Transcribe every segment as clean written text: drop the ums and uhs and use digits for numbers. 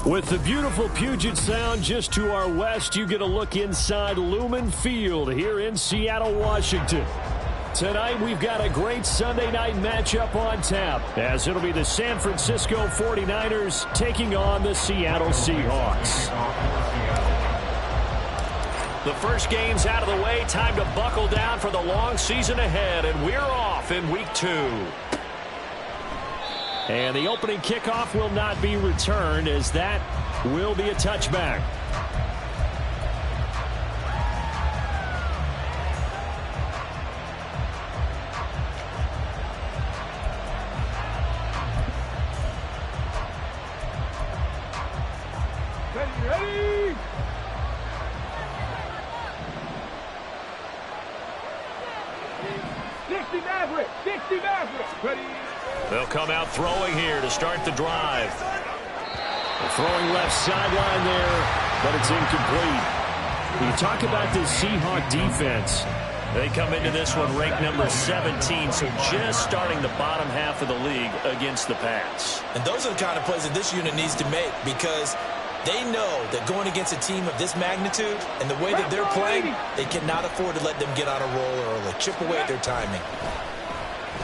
With the beautiful Puget Sound just to our west, you get a look inside Lumen Field here in Seattle, Washington. Tonight, we've got a great Sunday night matchup on tap, as it'll be the San Francisco 49ers taking on the Seattle Seahawks. The first game's out of the way. Time to buckle down for the long season ahead, and we're off in week 2. And the opening kickoff will not be returned, as that will be a touchback. Ready? Maverick! 60 Maverick! Ready? They'll come out throwing here to start the drive. Throwing left sideline there, but it's incomplete. When you talk about this Seahawk defense, they come into this one ranked number 17, so just starting the bottom half of the league against the pass. And those are the kind of plays that this unit needs to make, because they know that going against a team of this magnitude and the way that they're playing, they cannot afford to let them get on a roll early. Chip away at their timing.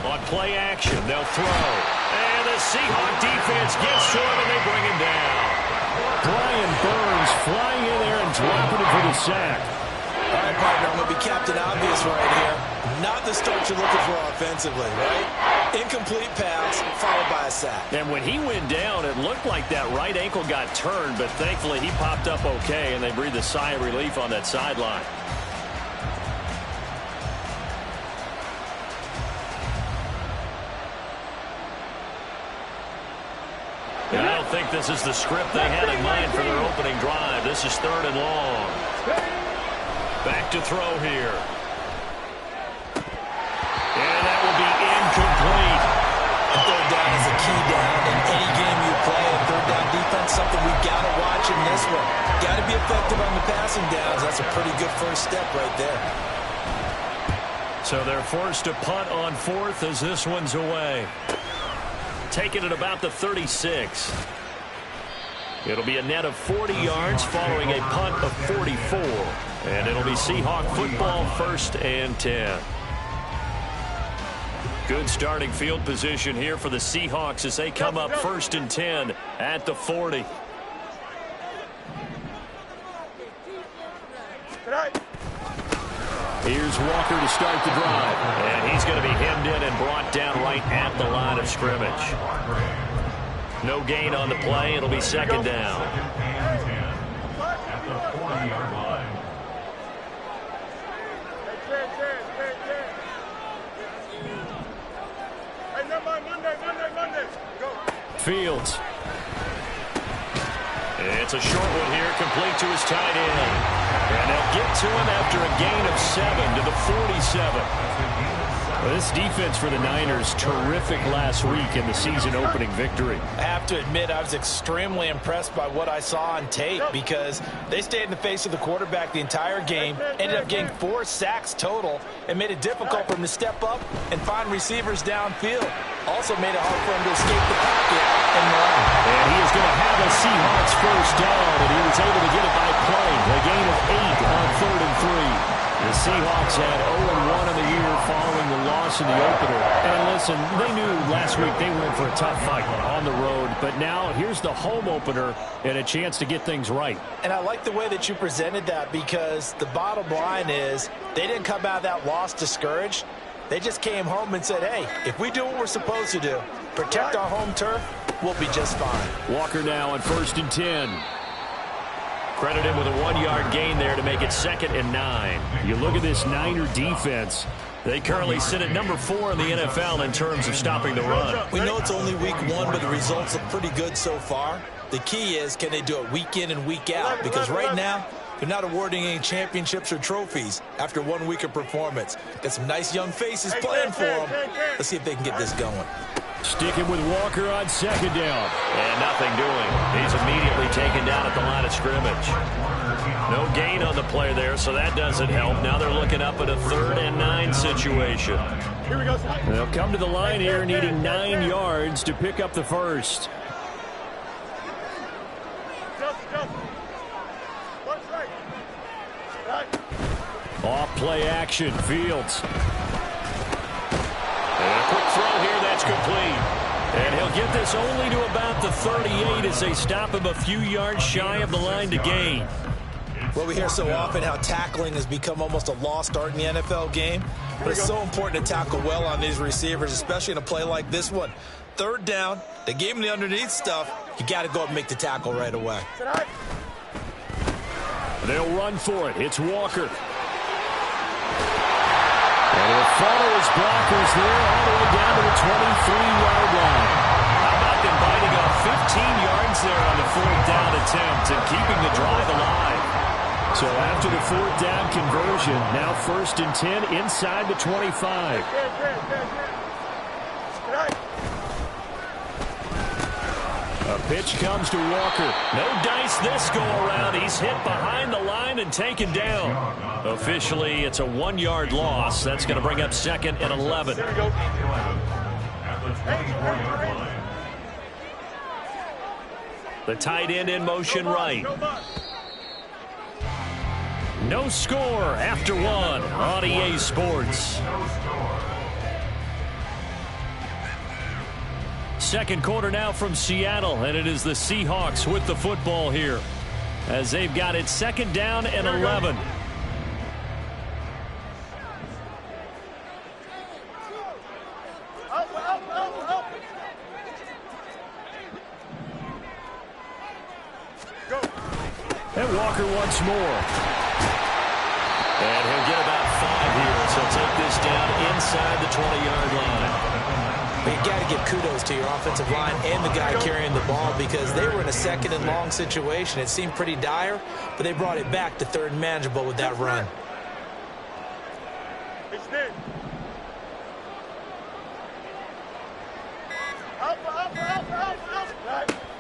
On play action, they'll throw. And the Seahawk defense gets to him, and they bring him down. Brian Burns flying in there and dropping it for the sack. All right, partner, I'm going to be Captain Obvious right here. Not the start you're looking for offensively, right? Incomplete pass, followed by a sack. And when he went down, it looked like that right ankle got turned, but thankfully he popped up okay, and they breathed a sigh of relief on that sideline. And I don't think this is the script they had in mind for their opening drive. This is 3rd and long. Back to throw here. And that will be incomplete. A third down is a key down in any game you play. And third down defense, something we've got to watch in this one. Got to be effective on the passing downs. That's a pretty good first step right there. So they're forced to punt on 4th as this one's away. Taking it about the 36. It'll be a net of 40 yards following a punt of 44. And it'll be Seahawk football, 1st and 10. Good starting field position here for the Seahawks as they come up 1st and 10 at the 40. Here's Walker to start the drive. And he's going to be hemmed in and brought down right at the line of scrimmage. No gain on the play. It'll be 2nd down. Fields. It's a short one here, complete to his tight end. And they'll get to him after a gain of 7 to the 47. Well, this defense for the Niners, terrific last week in the season-opening victory. I have to admit, I was extremely impressed by what I saw on tape, because they stayed in the face of the quarterback the entire game, ended up getting 4 sacks total, and made it difficult for him to step up and find receivers downfield. Also made it hard for him to escape the pocket and run. And he is going to have a Seahawks first down, and he was able to get it by play. A gain of 8 on 3rd and 3. The Seahawks had 0-1 in the year following the loss in the opener. And listen, they knew last week they went for a tough fight on the road, but now here's the home opener and a chance to get things right. And I like the way that you presented that, because the bottom line is they didn't come out of that loss discouraged. They just came home and said, hey, if we do what we're supposed to do, protect our home turf, we'll be just fine. Walker now on 1st and 10. Credit him with a 1-yard gain there to make it 2nd and 9. You look at this Niner defense. They currently sit at number 4 in the NFL in terms of stopping the run. We know it's only week 1, but the results look pretty good so far. The key is, can they do it week in and week out? Because right now, they're not awarding any championships or trophies after 1 week of performance. Got some nice young faces playing for them. Let's see if they can get this going. Sticking with Walker on 2nd down. And nothing doing. He's immediately taken down at the line of scrimmage. No gain on the play there, so that doesn't help. Now they're looking up at a 3rd and 9 situation. Here we go. They'll come to the line here needing 9 yards to pick up the first. Off play action, Fields. And a quick throw here, that's complete. And he'll get this only to about the 38 as they stop him a few yards shy of the line to gain. Well, we hear so often how tackling has become almost a lost art in the NFL game. But it's so important to tackle well on these receivers, especially in a play like this one. Third down, they gave him the underneath stuff. You got to go up and make the tackle right away. They'll run for it. It's Walker. And he'll follow his blockers there all the way down to the 23-yard line. How about them biting off 15 yards there on the fourth down attempt and keeping the drive alive? So after the fourth down conversion, now 1st and 10 inside the 25. A pitch comes to Walker. No dice this go around. He's hit behind the line and taken down. Officially, it's a 1-yard loss. That's going to bring up 2nd and 11. The tight end in motion right. No score after 1 on EA Sports. Second quarter now from Seattle, and it is the Seahawks with the football here as they've got it 2nd down and 11. And Walker once more. And he'll get about 5 here, so he'll take this down inside the 20-yard line. But you got to give kudos to your offensive line and the guy carrying the ball because they were in a 2nd and long situation. It seemed pretty dire, but they brought it back to 3rd and manageable with that run.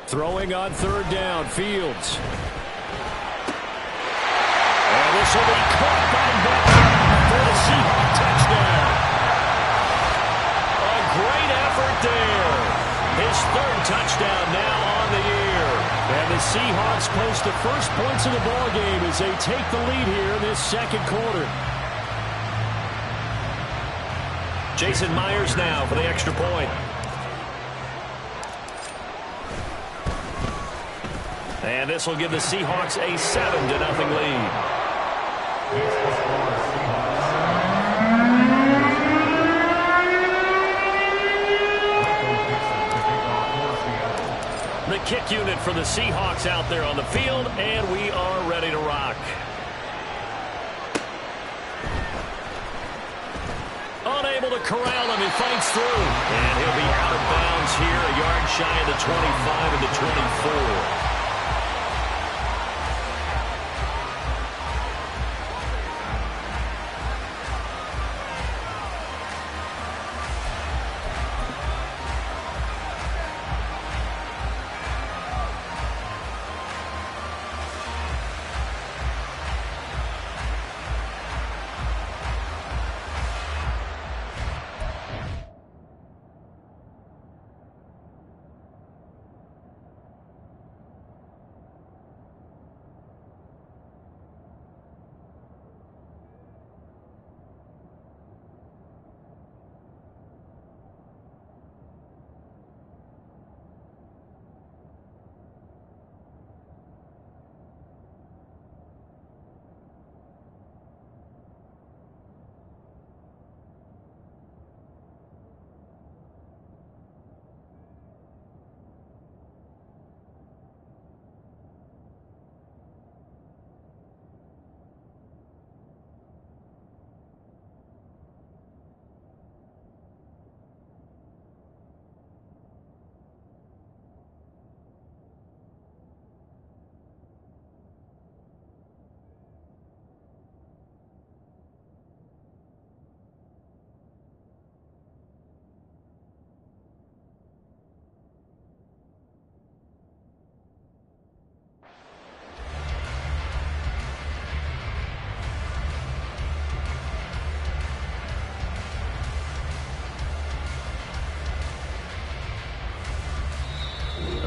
Throwing on 3rd down, Fields. And this will be caught by Beckham for the Seahawks touchdown. A great effort there. His 3rd touchdown now on the year. And the Seahawks post the first points of the ball game as they take the lead here in this 2nd quarter. Jason Myers now for the extra point. And this will give the Seahawks a 7-0 lead. The kick unit for the Seahawks out there on the field, and we are ready to rock. Unable to corral him, he fights through. And he'll be out of bounds here, a yard shy of the 25 and the 24.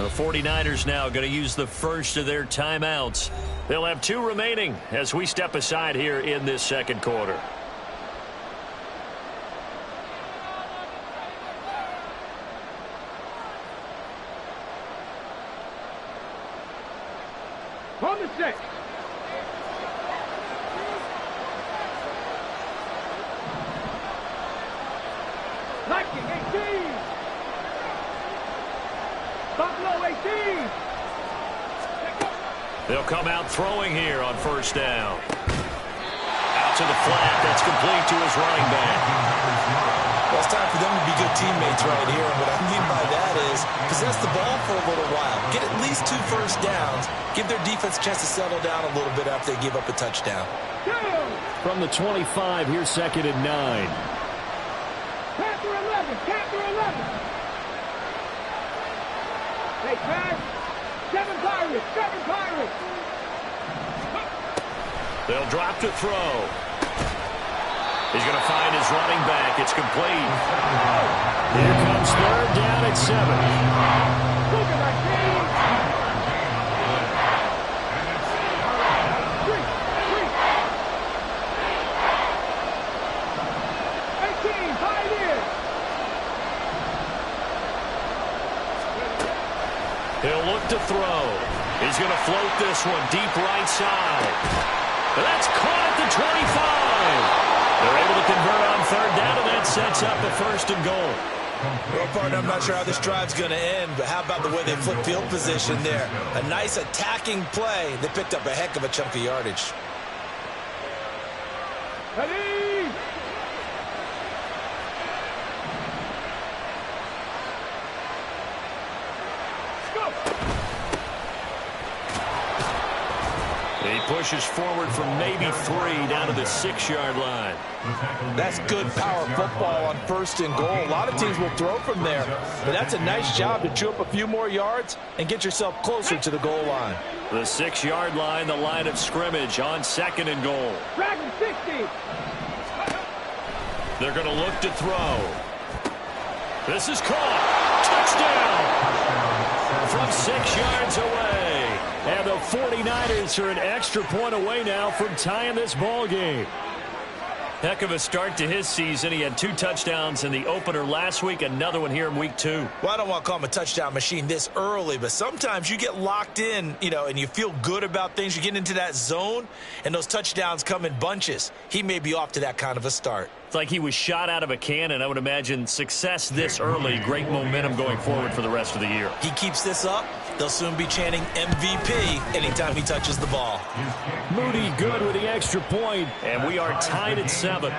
The 49ers now going to use the first of their timeouts They'll have 2 remaining as we step aside here in this second quarter. On the 6. Lightning 18. Buffalo 18. They'll come out throwing here on first down. Out to the flat. That's complete to his running back. Well, it's time for them to be good teammates right here. And what I mean by that is possess the ball for a little while. Get at least 2 first downs. Give their defense a chance to settle down a little bit after they give up a touchdown. From the 25, here's 2nd and 9. Capture 11. Capture 11. Hey, Chad. 7 Pirates. 7 Pirates. They'll drop to throw. He's going to find his running back. It's complete. Here comes 3rd down at 7. Look at that team. 18, Pioneers. He'll look to throw. He's going to float this one deep right side. That's caught at the 25. They're able to convert on 3rd down, and that sets up a 1st and goal. Well, partner, I'm not sure how this drive's going to end, but how about the way they flip field position there? A nice attacking play. They picked up a heck of a chunk of yardage. Ready. Go. He pushes forward from maybe 3 down to the 6-yard line. That's good power football on 1st and goal. A lot of teams will throw from there, but that's a nice job to chew up a few more yards and get yourself closer to the goal line. The 6-yard line, the line of scrimmage on 2nd and goal. Dragon 60. They're going to look to throw. This is caught. Touchdown! From 6 yards away. And the 49ers are an extra point away now from tying this ball game. Heck of a start to his season. He had 2 touchdowns in the opener last week, another one here in week 2. Well, I don't want to call him a touchdown machine this early, but sometimes you get locked in, and you feel good about things. You get into that zone, and those touchdowns come in bunches. He may be off to that kind of a start. It's like he was shot out of a cannon. I would imagine success this early, great momentum going forward for the rest of the year. He keeps this up, they'll soon be chanting MVP anytime he touches the ball. Moody good with the extra point, and we are tied at 7.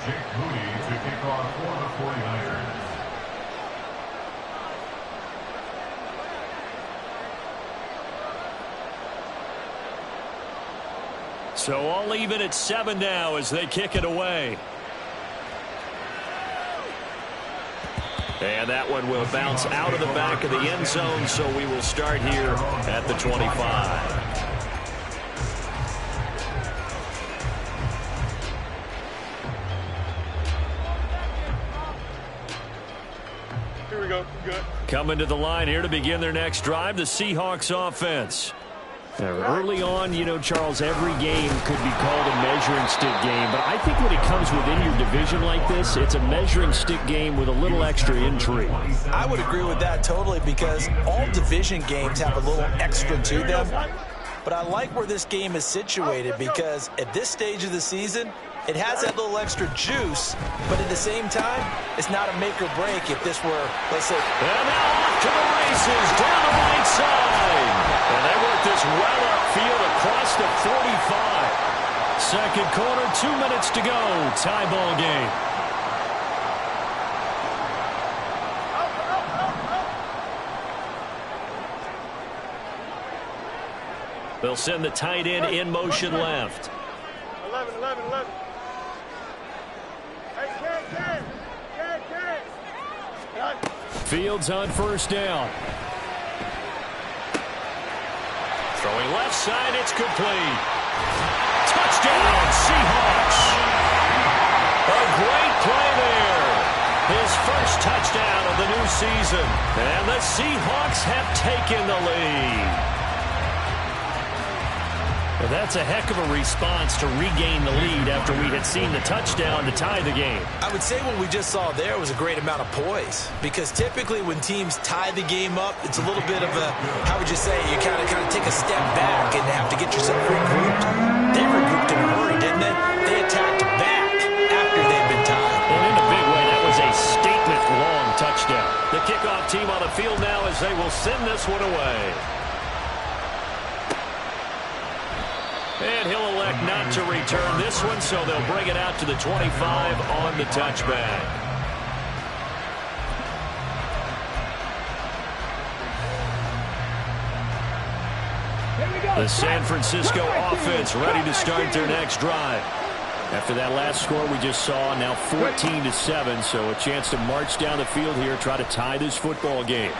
Jake Moody to kick off for the 49ers. So all even at 7 now as they kick it away. And that one will bounce out of the back of the end zone, so we will start here at the 25. Here we go. Good. Coming to the line here to begin their next drive, the Seahawks offense. Early on, Charles, every game could be called a measuring stick game. But I think when it comes within your division like this, it's a measuring stick game with a little extra intrigue. I would agree with that totally because all division games have a little extra to them. But I like where this game is situated because at this stage of the season, it has that little extra juice, but at the same time, it's not a make or break if this were, let's say. And now off to the races, down the right side. And they work this well upfield across the 45. Second quarter, 2 minutes to go. Tie ball game. They'll send the tight end in motion left. 11. Fields on first down. Throwing left side, it's complete. Touchdown, Seahawks. A great play there. His first touchdown of the new season. And the Seahawks have taken the lead. Well, that's a heck of a response to regain the lead after we had seen the touchdown to tie the game. I would say what we just saw there was a great amount of poise, because typically when teams tie the game up, it's a little bit of a, how would you say, you kind of take a step back and have to get yourself regrouped. They regrouped in a hurry, didn't they? They attacked back after they'd been tied. And in a big way, that was a statement-long touchdown. The kickoff team on the field now as they will send this one away. And he'll elect not to return this one, so they'll bring it out to the 25 on the touchback. The San Francisco offense ready to start their next drive. After that last score we just saw, now 14-7, so a chance to march down the field here, try to tie this football game.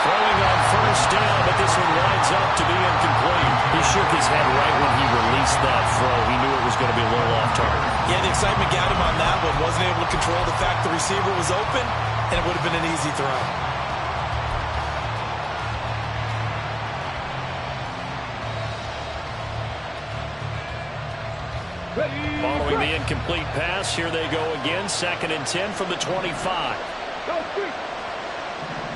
Throwing on first down, but this one winds up to be incomplete. He shook his head right when he released that throw. He knew it was going to be a little off target. Yeah, the excitement got him on that one. Wasn't able to control the fact the receiver was open, and it would have been an easy throw. Following the incomplete pass, here they go again. 2nd and 10 from the 25. Go,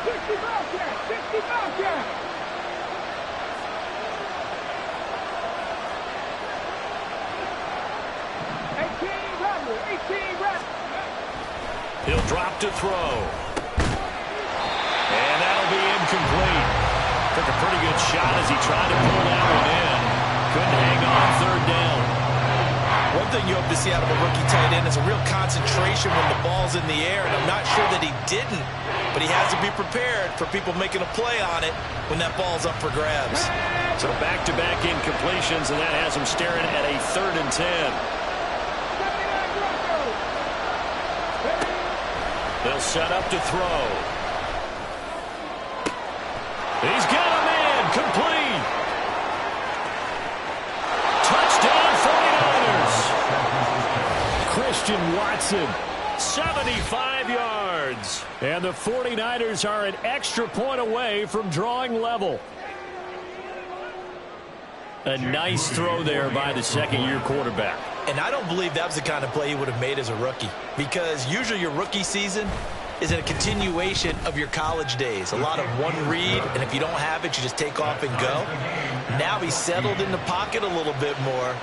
60 miles there. 60 miles there. He'll drop to throw. And that'll be incomplete. Took a pretty good shot as he tried to pull that one in. Couldn't hang on 3rd down. One thing you hope to see out of a rookie tight end is a real concentration when the ball's in the air, and I'm not sure that he didn't, but he has to be prepared for people making a play on it when that ball's up for grabs. So back-to-back incompletions, and that has him staring at a 3rd and 10. They'll set up to throw. He's got a man, complete. Touchdown 49ers. Christian Watson, 75 yards. And the 49ers are an extra point away from drawing level. A nice throw there by the second-year quarterback. And I don't believe that was the kind of play he would have made as a rookie, because usually your rookie season is a continuation of your college days. A lot of one read, and if you don't have it, you just take off and go. Now he's settled in the pocket a little bit more,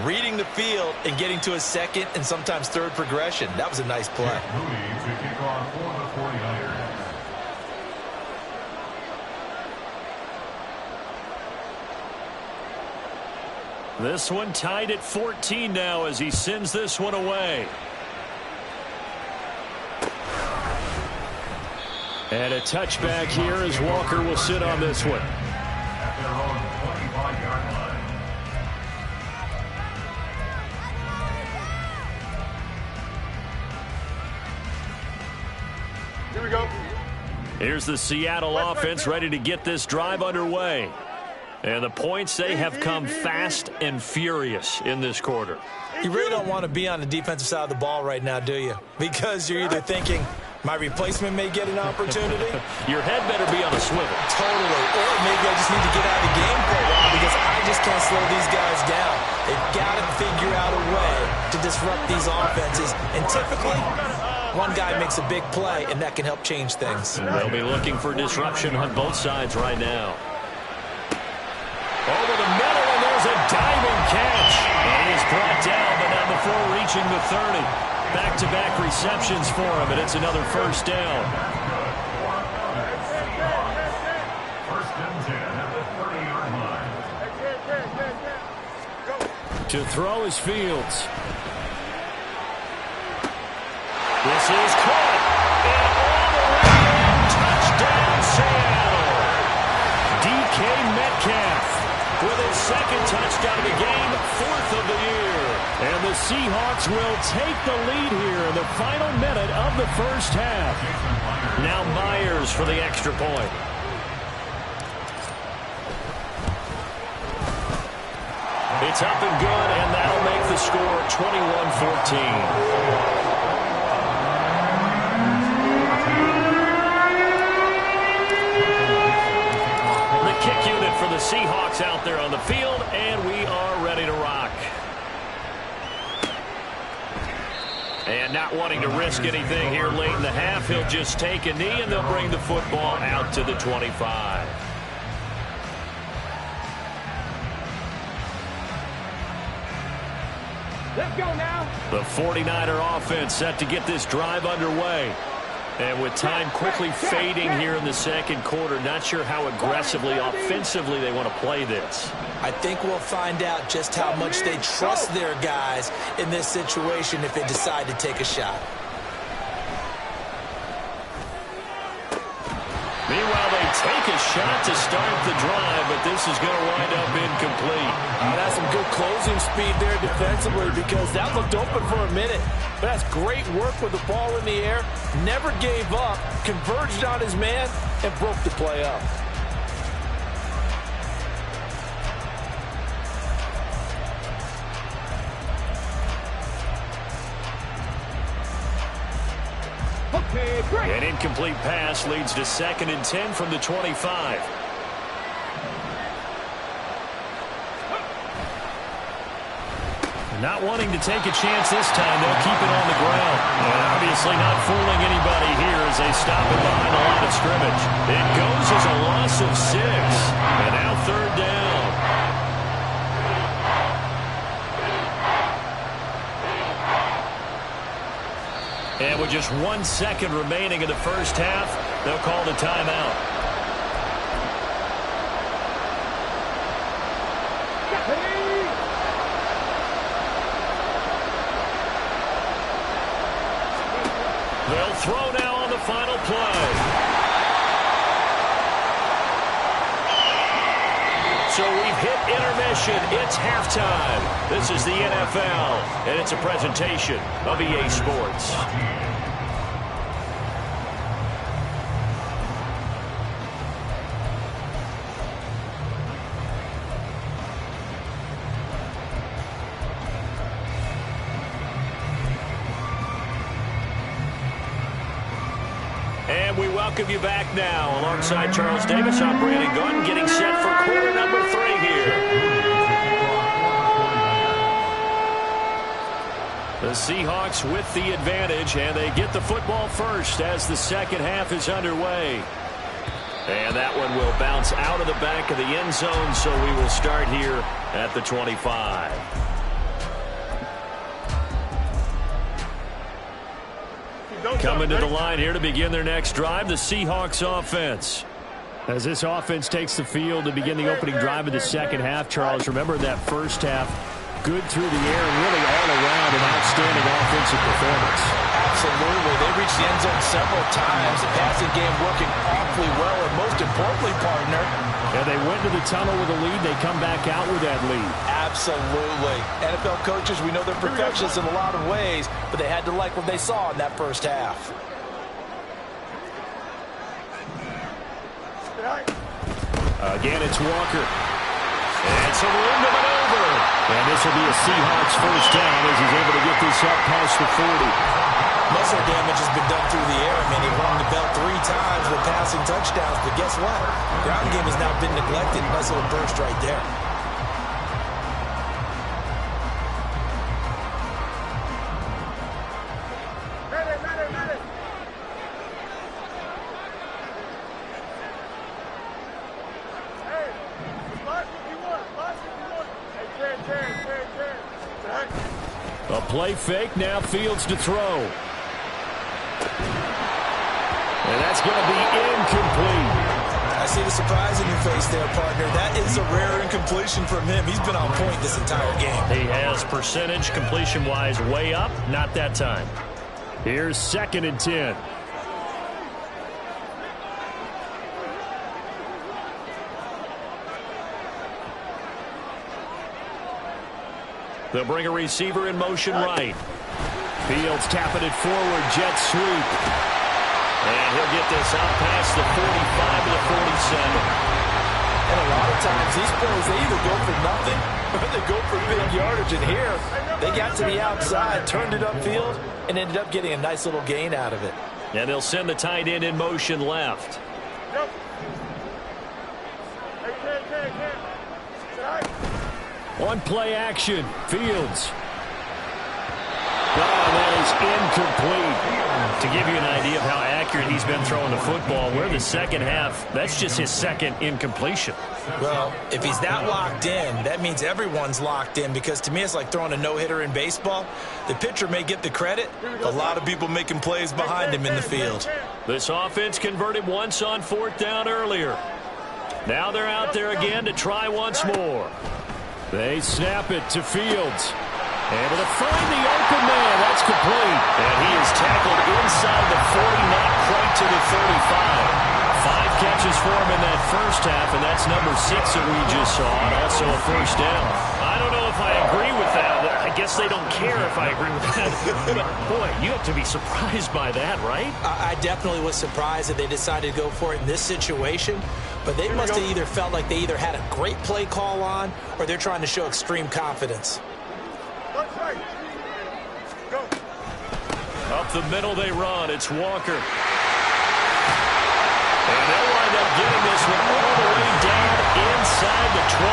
reading the field and getting to a 2nd and sometimes 3rd progression. That was a nice play. This one tied at 14 now as he sends this one away. And a touchback here as Walker will sit on this one. At their own 25-yard line. Here we go. Here's the Seattle offense ready to get this drive underway. And the points, they have come fast and furious in this quarter. You really don't want to be on the defensive side of the ball right now, do you? Because you're either thinking, my replacement may get an opportunity. Your head better be on a swivel. Totally. Or maybe I just need to get out of the game for a while because I just can't slow these guys down. They've got to figure out a way to disrupt these offenses. And typically, one guy makes a big play, and that can help change things. They'll be looking for disruption on both sides right now. Over the middle, and there's a diving catch. And he's brought down, but not before reaching the 30. Back-to-back receptions for him, and it's another first down. First and 10 at the 30-yard line. To throw is Fields. This is caught. And all the way in. Touchdown, Seattle. DK Metcalf with his 2nd touchdown of the game, 4th of the year. And the Seahawks will take the lead here in the final minute of the first half. Now Myers for the extra point. It's up and good, and that'll make the score 21-14. Seahawks out there on the field, and we are ready to rock. And not wanting to risk anything here late in the half, he'll just take a knee, and they'll bring the football out to the 25. Let's go now. The 49er offense set to get this drive underway. And with time quickly fading here in the second quarter, not sure how aggressively, offensively they want to play this. I think we'll find out just how much they trust their guys in this situation if they decide to take a shot. Meanwhile, they take a shot to start the drive, but this is going to wind up incomplete. That's some good closing speed there defensively, because that looked open for a minute. But that's great work with the ball in the air. Never gave up, converged on his man, and broke the play up. Okay, great. An incomplete pass leads to 2nd and 10 from the 25. Not wanting to take a chance this time, they'll keep it on the ground. And obviously not fooling anybody here as they stop it behind the line of scrimmage. It goes as a loss of 6. And now 3rd down. And with just 1 second remaining in the first half, they'll call the timeout. They'll throw now on the final play. So we've hit intermission. It's halftime. This is the NFL, and it's a presentation of EA Sports. And we welcome you back now. Alongside Charles Davis, I'm Brandon Gunn, getting set for quarter number 3 here. The Seahawks with the advantage, and they get the football first as the second half is underway. And that one will bounce out of the back of the end zone, so we will start here at the 25. Coming to the line here to begin their next drive, the Seahawks offense. As this offense takes the field to begin the opening drive of the second half, Charles, remember that first half, good through the air and really all around an outstanding offensive performance. Absolutely. They reached the end zone several times. The passing game working awfully well, and most importantly, partner, and they went to the tunnel with a lead. They come back out with that lead. Absolutely. NFL coaches, we know they're perfectionists in a lot of ways, but they had to like what they saw in that first half. Again, it's Walker. And some room to maneuver. And this will be a Seahawks first down as he's able to get this up past the 40. Muscle damage has been done through the air. I mean, he rung the bell 3 times with passing touchdowns, but guess what? Ground game has now been neglected. Nice little burst right there. A play fake, now Fields to throw. And that's going to be incomplete. I see the surprise in your face there, partner. That is a rare incompletion from him. He's been on point this entire game. He has percentage completion-wise way up, not that time. Here's 2nd and 10. They'll bring a receiver in motion right. Fields tapping it forward, jet sweep. And he'll get this out past the 45 to the 47. And a lot of times these plays, they either go for nothing or they go for big yardage. And here, they got to the outside, turned it upfield, and ended up getting a nice little gain out of it. And they'll send the tight end in motion left. Hey, On play action, Fields. That is incomplete. To give you an idea of how accurate he's been throwing the football, we're the second half. That's just his second incompletion. Well, if he's that locked in, that means everyone's locked in, because to me it's like throwing a no-hitter in baseball. The pitcher may get the credit. A lot of people making plays behind him in the field. This offense converted once on 4th down earlier. Now they're out there again to try once more. They snap it to Fields. Able to find the open man. That's complete. And he is tackled inside the 40, not quite to the 35. 5 catches for him in that first half, and that's number 6 that we just saw, and also a first down. I don't know if I agree with that. I guess they don't care if I agree with that. But, boy, you have to be surprised by that, right? I definitely was surprised that they decided to go for it in this situation, but they must have either felt like they either had a great play call on, or they're trying to show extreme confidence. Up the middle they run. It's Walker. And they'll wind up getting this one all the way down inside the 20.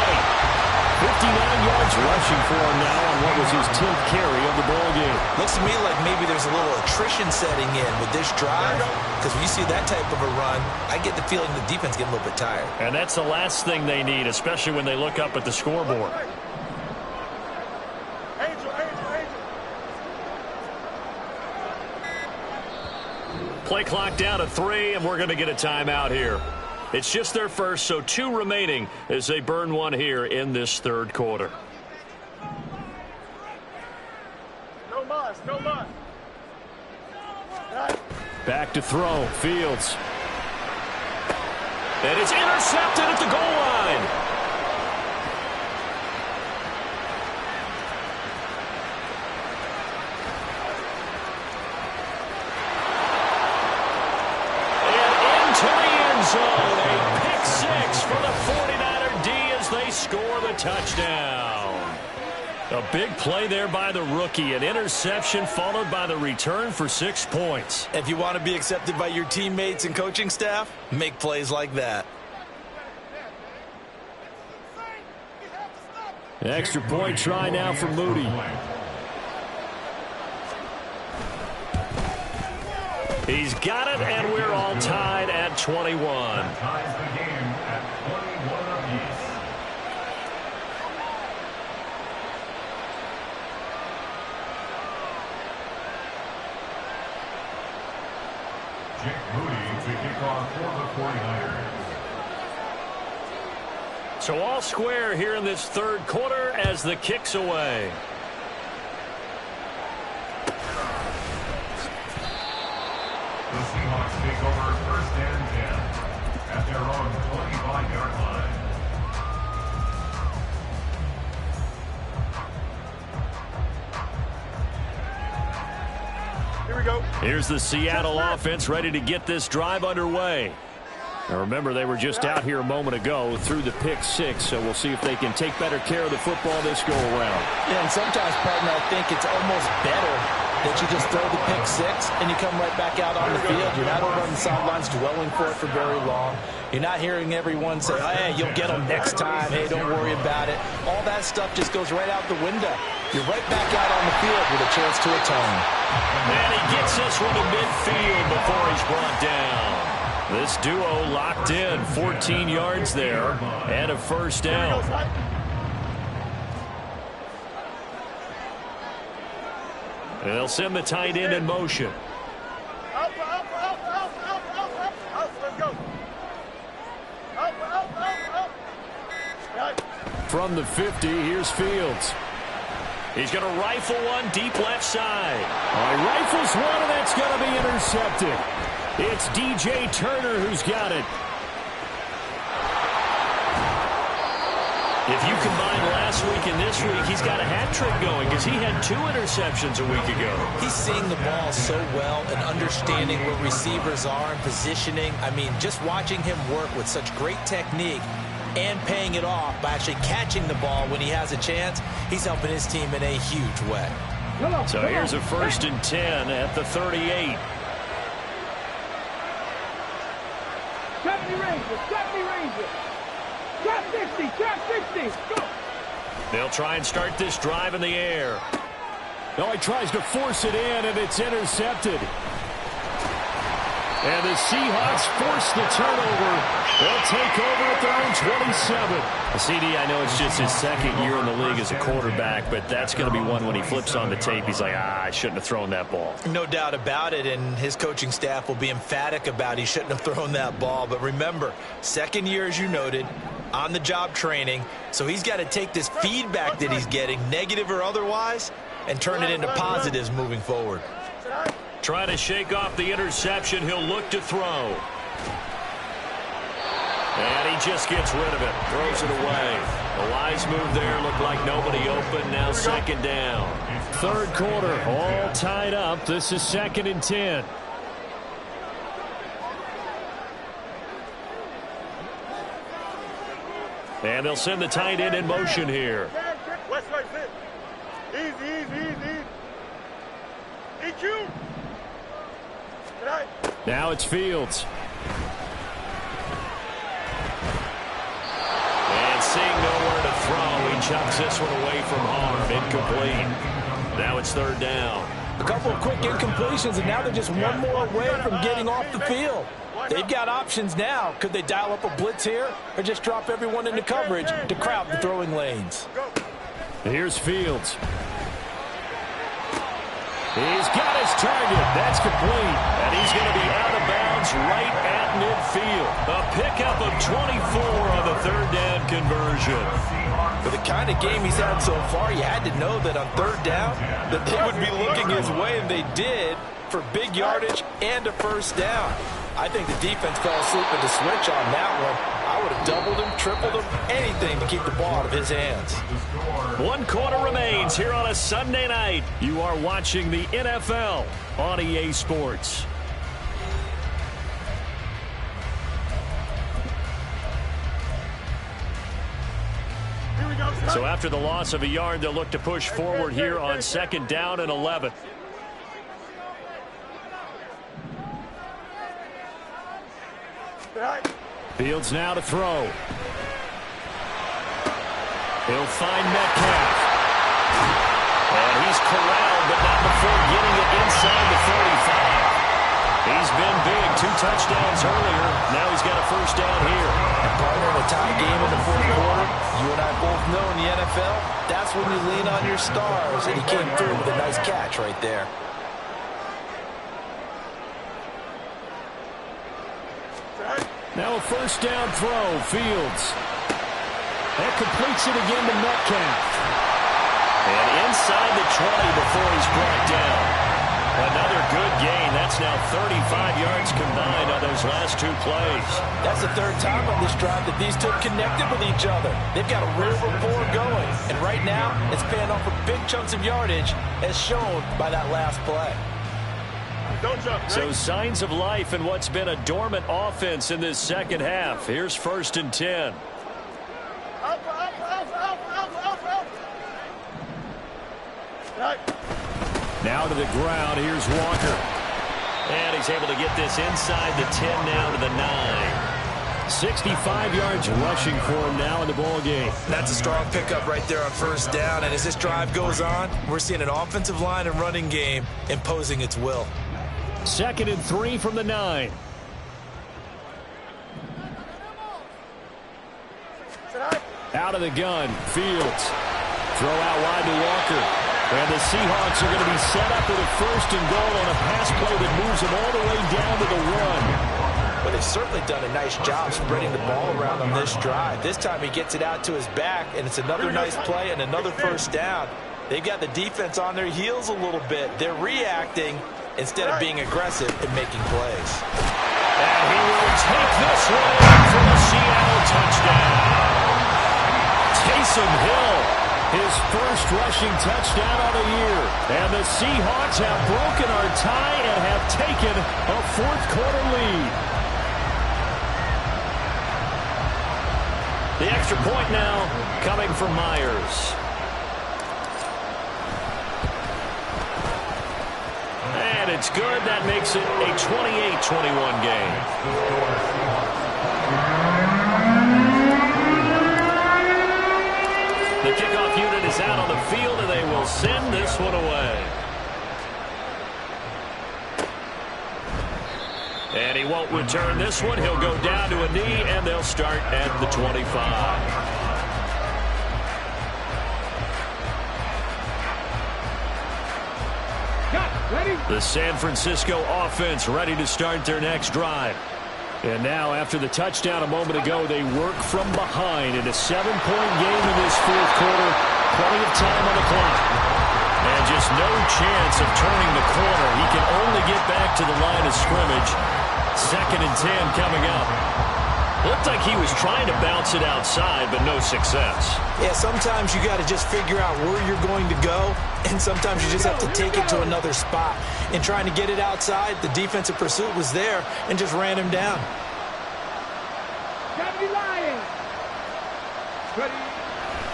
59 yards rushing for him now on what was his 10th carry of the ball game. Looks to me like maybe there's a little attrition setting in with this drive, because when you see that type of a run, I get the feeling the defense getting a little bit tired. And that's the last thing they need, especially when they look up at the scoreboard. Play clock down to 3, and we're going to get a timeout here. It's just their first, so 2 remaining as they burn one here in this third quarter. No muss, no muss. Back to throw, Fields. And it's intercepted at the goal line. A pick 6 for the 49er D as they score the touchdown. A big play there by the rookie. An interception followed by the return for 6 points. If you want to be accepted by your teammates and coaching staff, make plays like that. Extra point try now for Moody. He's got it, and we're all tied at 21. Ties the game at 21 apiece. Jake Moody to kick off for the 49ers. So all square here in this third quarter as the kick's away. The Seahawks take over 1st and 10 at their own 25-yard line. Here we go. Here's the Seattle offense ready to get this drive underway. Now remember, they were just out here a moment ago through the pick 6, so we'll see if they can take better care of the football this go around. Yeah, and sometimes, partner, I think it's almost better that you just throw the pick 6 and you come right back out on the field. You're not over on the sidelines dwelling for it for very long. You're not hearing everyone say, hey, you'll get them next time. Hey, don't worry about it. All that stuff just goes right out the window. You're right back out on the field with a chance to atone. And he gets this one to midfield before he's brought down. This duo locked in, 14 yards there, and a first down. They'll send the tight end in motion. From the 50, here's Fields. He's going to rifle one deep left side. He rifles one, and that's going to be intercepted. It's DJ Turner who's got it. If you combine last week and this week, he's got a hat trick going because he had 2 interceptions a week ago. He's seeing the ball so well and understanding where receivers are and positioning. I mean, just watching him work with such great technique and paying it off by actually catching the ball when he has a chance, he's helping his team in a huge way. So here's a 1st and 10 at the 38. 70 Rangers, 70 Rangers. Trap 60, trap 60. Go. They'll try and start this drive in the air. No, he tries to force it in, and it's intercepted. And the Seahawks force the turnover. They'll take over at their own 27. CD, I know it's just his second year in the league as a quarterback, but that's going to be one when he flips on the tape. He's like, I shouldn't have thrown that ball. No doubt about it, and his coaching staff will be emphatic about he shouldn't have thrown that ball. But remember, second year, as you noted, on-the-job training, so he's got to take this feedback that he's getting, negative or otherwise, and turn it into positives moving forward. Trying to shake off the interception. He'll look to throw. And he just gets rid of it. Throws it away. A wise move there. Looked like nobody open. Now second down. Third quarter. All tied up. This is 2nd and 10. And they'll send the tight end in motion here. West side sit. Easy. EQ. Now it's Fields. And seeing nowhere to throw, he chucks this one away from harm. Incomplete. Now it's third down. A couple of quick incompletions, and now they're just one more away from getting off the field. They've got options now. Could they dial up a blitz here or just drop everyone into coverage to crowd the throwing lanes? Here's Fields. He's got his target. That's complete. And he's going to be out of bounds right at midfield. A pickup of 24 on the third down conversion. For the kind of game he's had so far, you had to know that on third down that they would be looking his way, and they did, for big yardage and a first down. I think the defense fell asleep at the switch on that one. I would have doubled him, tripled him, anything to keep the ball out of his hands. 1 quarter remains here on a Sunday night. You are watching the NFL on EA Sports. So after the loss of a yard, they'll look to push forward here on 2nd down and 11. Fields now to throw. He'll find Metcalf. And he's corralled, but not before getting it inside the 35. He's been big. 2 touchdowns earlier. Now he's got a first down here. And partner, in a tie game in the fourth quarter, you and I both know in the NFL, that's when you lean on your stars. And he came through with a nice catch right there. Now a first down throw. Fields. That completes it again to Metcalf. And inside the 20 before he's brought down. Another good gain. That's now 35 yards combined on those last 2 plays. That's the third time on this drive that these two connected with each other. They've got a real rapport going. And right now, it's paying off for big chunks of yardage, as shown by that last play. So signs of life in what's been a dormant offense in this second half. Here's 1st and 10. Now to the ground. Here's Walker. And he's able to get this inside the 10 now to the 9. 65 yards rushing for him now in the ball game. That's a strong pickup right there on first down. And as this drive goes on, we're seeing an offensive line and running game imposing its will. 2nd and 3 from the 9. Out of the gun. Fields. Throw out wide to Walker. And the Seahawks are going to be set up with a 1st and goal on a pass play that moves them all the way down to the 1. But they've certainly done a nice job spreading the ball around on this drive. This time he gets it out to his back, and it's another nice play and another first down. They've got the defense on their heels a little bit. They're reacting instead of being aggressive and making plays. And he will take this one for the Seattle touchdown. Taysom Hill, his first rushing touchdown of the year. And the Seahawks have broken our tie and have taken a 4th quarter lead. The extra point now coming from Myers. And it's good. That makes it a 28-21 game. The kickoff will send this one away. And he won't return this one. He'll go down to a knee, and they'll start at the 25. The San Francisco offense ready to start their next drive. And now, after the touchdown a moment ago, they work from behind in a 7-point game in this fourth quarter. Plenty of time on the clock. And just no chance of turning the corner. He can only get back to the line of scrimmage. 2nd and 10 coming up. Looked like he was trying to bounce it outside, but no success. Yeah, sometimes you got to just figure out where you're going to go, and sometimes you just have to take it to another spot. In trying to get it outside, the defensive pursuit was there and just ran him down.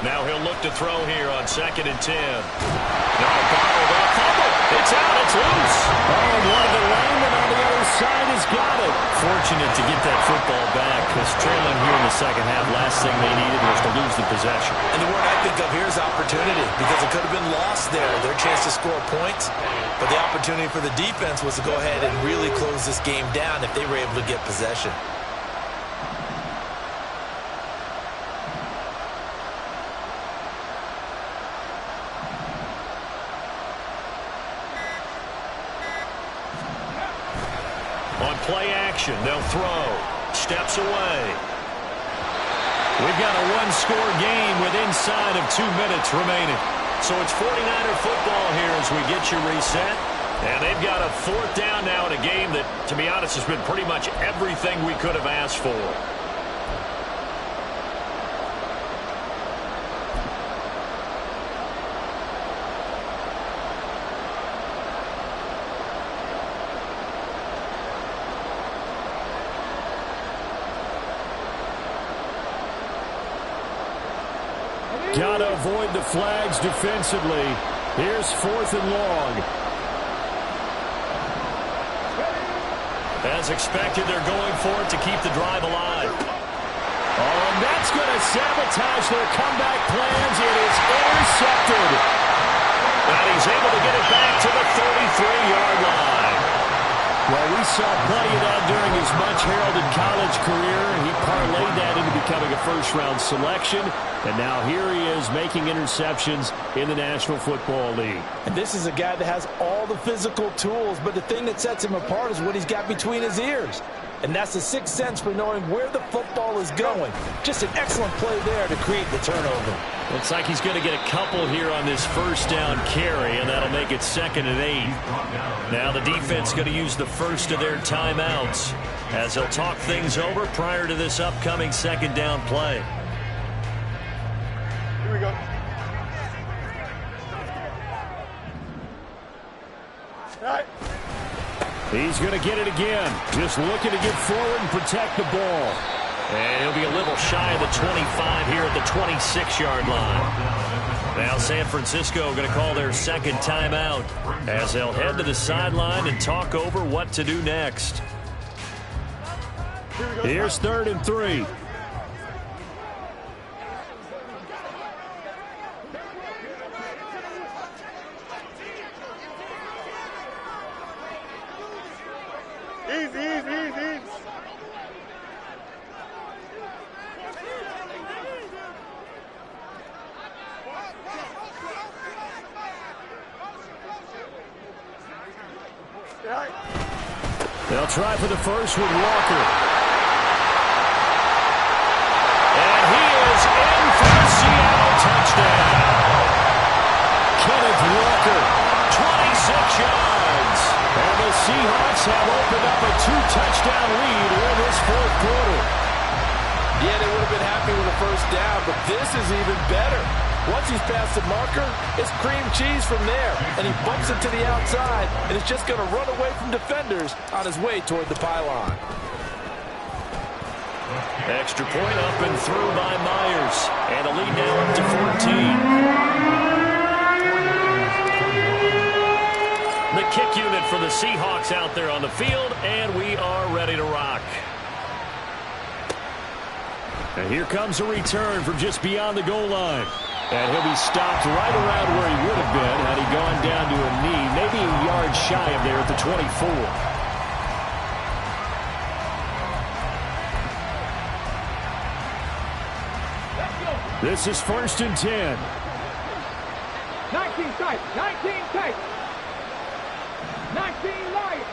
Now he'll look to throw here on 2nd and 10. No, bottled up, fumble. It's out, it's loose. Oh, and one of the linemen on the other side has got it. Fortunate to get that football back, because trailing here in the second half, last thing they needed was to lose the possession. And the word I think of here is opportunity, because it could have been lost there, their chance to score points. But the opportunity for the defense was to go ahead and really close this game down if they were able to get possession. On play action, they'll throw. Steps away. We've got a one-score game with inside of 2 minutes remaining. So it's 49er football here as we get you reset. And they've got a 4th down now in a game that, to be honest, has been pretty much everything we could have asked for. Got to avoid the flags defensively. Here's 4th and long. As expected, they're going for it to keep the drive alive. Oh, and that's going to sabotage their comeback plans. It is intercepted. And he's able to get it back to the 33-yard line. Well, we saw plenty of that during his much-heralded college career. He parlayed that into becoming a first-round selection. And now here he is making interceptions in the National Football League. And this is a guy that has all the physical tools, but the thing that sets him apart is what he's got between his ears. And that's the sixth sense for knowing where the football is going. Just an excellent play there to create the turnover. Looks like he's going to get a couple here on this first down carry, and that'll make it 2nd and 8. Now the defense going to use the first of their timeouts as they'll talk things over prior to this upcoming 2nd down play. Here we go. All right. He's going to get it again. Just looking to get forward and protect the ball. And he'll be a little shy of the 25 here at the 26-yard line. Now San Francisco going to call their 2nd timeout as they'll head to the sideline and talk over what to do next. Here's 3rd and 3. Easy. They'll try for the first with Walker. And he is in for the Seattle touchdown. Kenneth Walker, 26 yards. And the Seahawks have opened up a 2-touchdown lead in this fourth quarter. Yeah, they would have been happy with a first down, but this is even better. Once he's past the marker, it's cream cheese from there. And he bumps it to the outside, and it's just going to run away from defenders on his way toward the pylon. Extra point up and through by Myers. And a lead now up to 14. The kick unit for the Seahawks out there on the field, and we are ready to rock. And here comes a return from just beyond the goal line. And he'll be stopped right around where he would have been had he gone down to a knee, maybe a yard shy of there at the 24. This is 1st and 10. 19 tight. 19 tight. 19 Lions.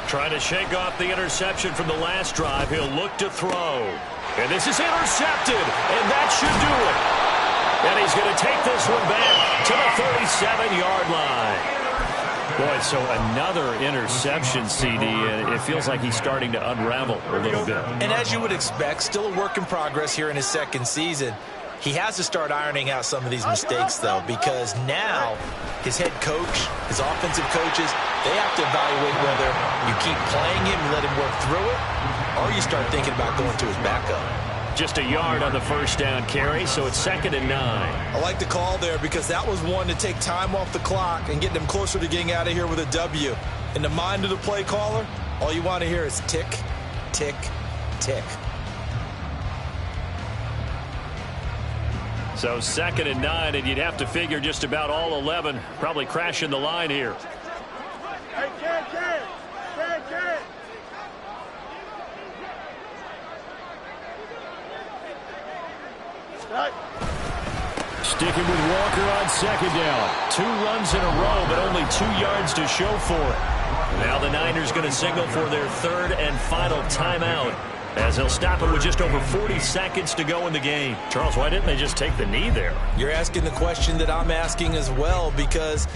Trying to shake off the interception from the last drive. He'll look to throw. And this is intercepted. And that should do it. And he's going to take this one back to the 37-yard line. Boy, so another interception, CD, and it feels like he's starting to unravel a little bit. And as you would expect, still a work in progress here in his second season. He has to start ironing out some of these mistakes, though, because now his head coach, his offensive coaches, they have to evaluate whether you keep playing him and let him work through it, or you start thinking about going to his backup. Just a yard on the first down carry, so it's 2nd and 9. I like the call there because that was one to take time off the clock and get them closer to getting out of here with a W. In the mind of the play caller, all you want to hear is tick, tick, tick. So 2nd and 9, and you'd have to figure just about all 11 probably crashing the line here. Hey, Ken. Sticking with Walker on 2nd down. 2 runs in a row, but only 2 yards to show for it. Now the Niners going to signal for their 3rd and final timeout, as they'll stop it with just over 40 seconds to go in the game. Charles, why didn't they just take the knee there? You're asking the question that I'm asking as well, because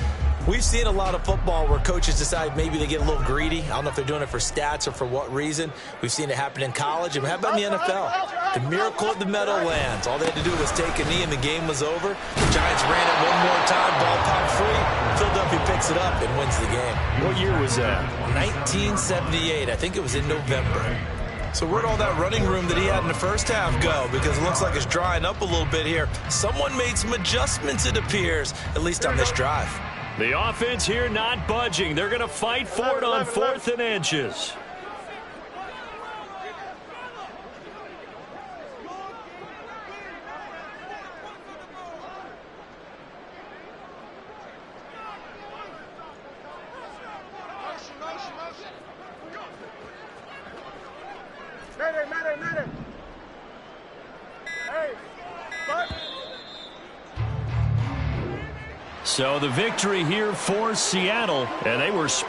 we've seen a lot of football where coaches decide maybe they get a little greedy. I don't know if they're doing it for stats or for what reason. We've seen it happen in college. And how about in the NFL? The miracle of the Meadowlands. All they had to do was take a knee and the game was over. The Giants ran it one more time, ball popped free. Philadelphia picks it up and wins the game. What year was that? 1978. I think it was in November. So where'd all that running room that he had in the first half go? Because it looks like it's drying up a little bit here. Someone made some adjustments, it appears, at least on this drive. The offense here not budging. They're going to fight for it on 4th and inches. Matter. Hey, So the victory here for Seattle, and they were